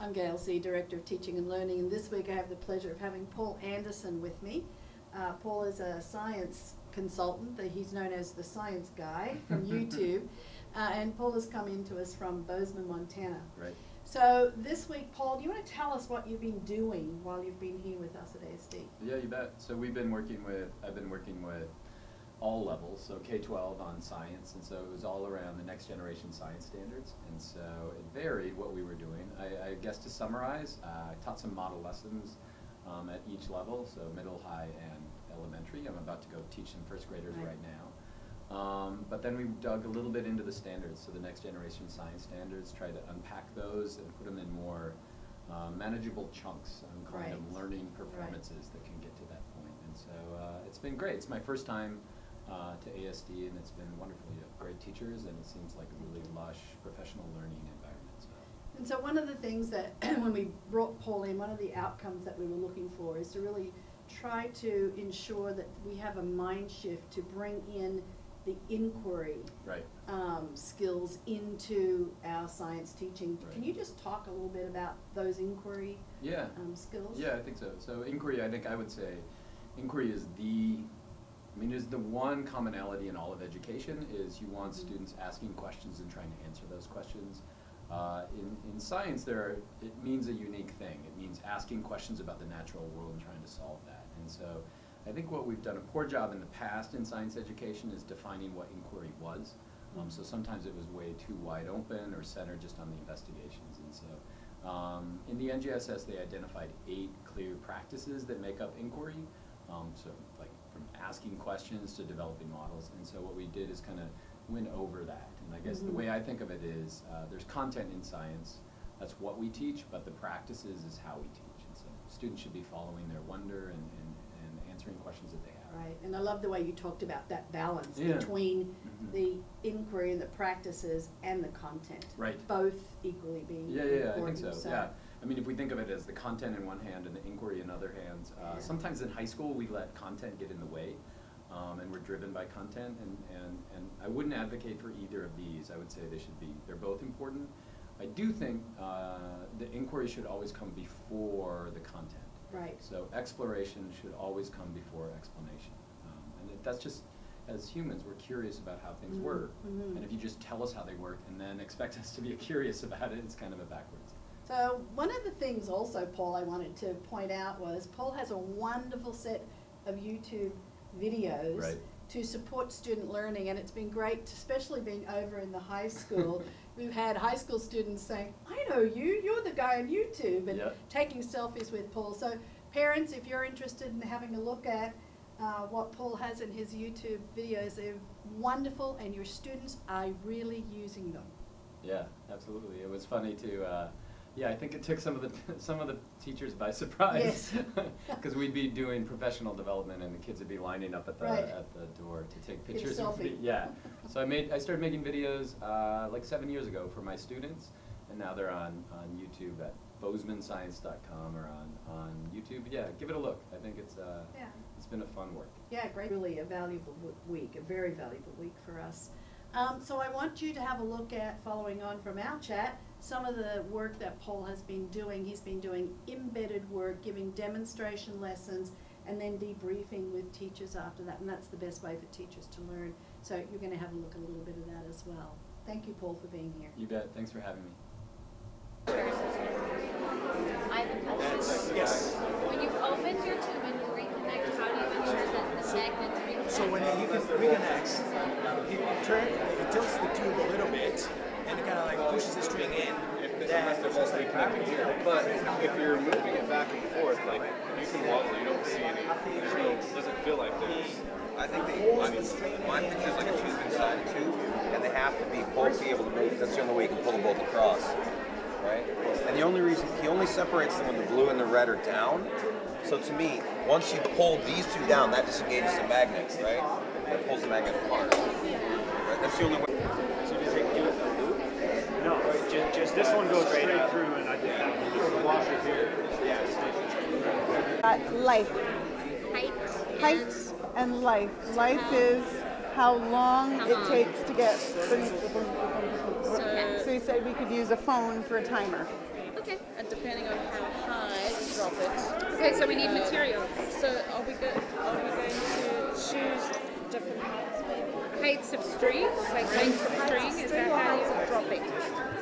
I'm Gail C., Director of Teaching and Learning, and this week I have the pleasure of having Paul Anderson with me. Paul is a science consultant. He's known as the Science Guy from YouTube, and Paul has come in to us from Bozeman, Montana. Right. So this week, Paul, do you want to tell us what you've been doing while you've been here with us at ASD? Yeah, you bet. So I've been working with all levels, so K-12 on science, and so it was all around the next generation science standards, and so it varied what we were doing. I guess to summarize, I taught some model lessons at each level, so middle, high, and elementary. I'm about to go teach some first graders right now. But then we dug a little bit into the standards, so the next generation science standards, try to unpack those and put them in more manageable chunks and kind of learning performances that can get to that point. And so it's been great. It's my first time to ASD, and it's been wonderful. You have great teachers, and it seems like a really lush professional learning environment. And so one of the things that, when we brought Paul in, one of the outcomes that we were looking for is to really try to ensure that we have a mind shift to bring in the inquiry skills into our science teaching. Can you just talk a little bit about those inquiry skills? Yeah, I think so. So inquiry, I would say, inquiry is the one commonality in all of education is you want students asking questions and trying to answer those questions. In science, it means a unique thing. It means asking questions about the natural world and trying to solve that. And so I think what we've done a poor job in the past in science education is defining what inquiry was. So sometimes it was way too wide open or centered just on the investigations. And so in the NGSS, they identified 8 clear practices that make up inquiry. So like from asking questions to developing models. And so what we did is kind of went over that. And I guess the way I think of it is there's content in science. That's what we teach, but the practices is how we teach. And so students should be following their wonder and answering questions that they have. Right, and I love the way you talked about that balance between the inquiry and the practices and the content. Right. Both equally being important. I think so. Yeah. I mean, if we think of it as the content in one hand and the inquiry in other hands, sometimes in high school we let content get in the way, and we're driven by content, and I wouldn't advocate for either of these. I would say they're both important. I do think the inquiry should always come before the content. Right. So exploration should always come before explanation. And that's just, as humans, we're curious about how things work. And if you just tell us how they work and then expect us to be curious about it, it's kind of a backwards. So one of the things also, Paul, I wanted to point out was Paul has a wonderful set of YouTube videos to support student learning, and it's been great, especially being over in the high school. We've had high school students saying, I know you're the guy on YouTube, and taking selfies with Paul. So parents, if you're interested in having a look at what Paul has in his YouTube videos, they're wonderful, and your students are really using them. Yeah, absolutely. It was funny to, I think it took some of the teachers by surprise, because we'd be doing professional development, and the kids would be lining up at the door to take pictures of me. Yeah, so I started making videos like 7 years ago for my students, and now they're on YouTube at bozemanscience.com or on YouTube. Yeah, give it a look. I think it's been a fun work. Yeah, great. Really a valuable week, a very valuable week for us. So I want you to have a look at, following on from AlChat, some of the work that Paul has been doing. He's been doing embedded work, giving demonstration lessons, and then debriefing with teachers after that. And that's the best way for teachers to learn. So you're going to have a look at a little bit of that as well. Thank you, Paul, for being here. You bet. Thanks for having me. I have a question. Yes. When you've opened your tube and you reconnect, how do you ensure that the magnets reconnect? So when you can reconnect, it tilts the tube a little bit, and it kind of like pushes the string in. Unless they're both reconnected here. But if you're moving it back and forth, like you can wobble, you don't see any. It doesn't feel like there's. I think mine pictures like a tube inside a tube, and they have to be both be able to move. That's the only way you can pull them both across, right? And the only reason he only separates them when the blue and the red are down. So to me, once you pull these two down, that disengages the magnet, right? That pulls the magnet apart. Right? That's the only way. So does it do it in a loop? No, just this one goes straight through, and I think that one just washer here. Life. Height And life. Life is how long it takes to get. So you say said we could use a phone for a timer. Okay. And depending on how high to drop it. Okay, so we need materials. So are we going to choose different heights maybe? Heights of string, like length of string, is that how you Heights of dropping.